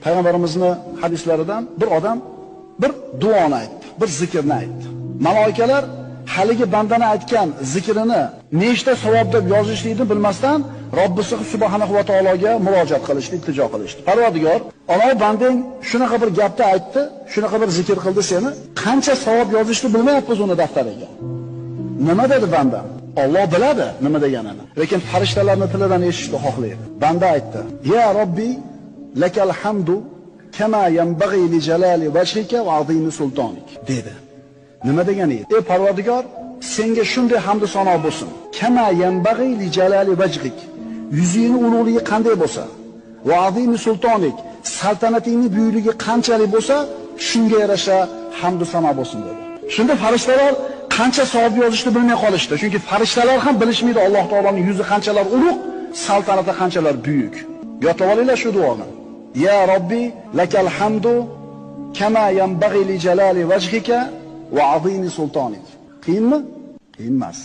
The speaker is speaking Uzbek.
Payg'ambarimizning hadislaridan bir odam bir duoni aytdi, bir zikrni aytdi. Maloikalar haligi bandani aytgan zikrini nechta savob deb yozishlikni bilmasdan Robbisi subhanahu va taologa murojaat qilishdi, iltijo qilishdi. Parvardigor, ana bandang shunaqa bir gapni aytdi, shunaqa bir zikr qildi seni, qancha savob yozishni bilmayapmiz uni daftariga. Nima dedi banda? Alloh biladi nima deganini. Lekin farishtalarning tilidan eshitishni xohlaydi. Banda aytdi: "Ya Robbi, lakal hamdu kama yanbaghi li jalali wajhika va azimi sultonik." dedi. Nima degani edi? Ey Parvardigor, senga shunday hamd va sano bo'lsin. Kama yanbaghi li jalali wajhik. Yuzingning ulug'ligi qanday bo'lsa, va azimi sultonik, saltanatingning buyukligi qanchalik bo'lsa, shunga yarasha hamd va sano bo'lsin dedi. Shunda farishtalar qancha savob yozishni bilmay qolishdi. Chunki farishtalar ham bilishmaydi Alloh taoloning yuzi qanchalar ulug', saltanati qanchalar buyuk. Yotib olinglar shu duoni. Ya Robbi, lakal hamdu kama yanbaghi li jalali wajhika va azimi sultonik. Qiyinmi? Qiyin emas.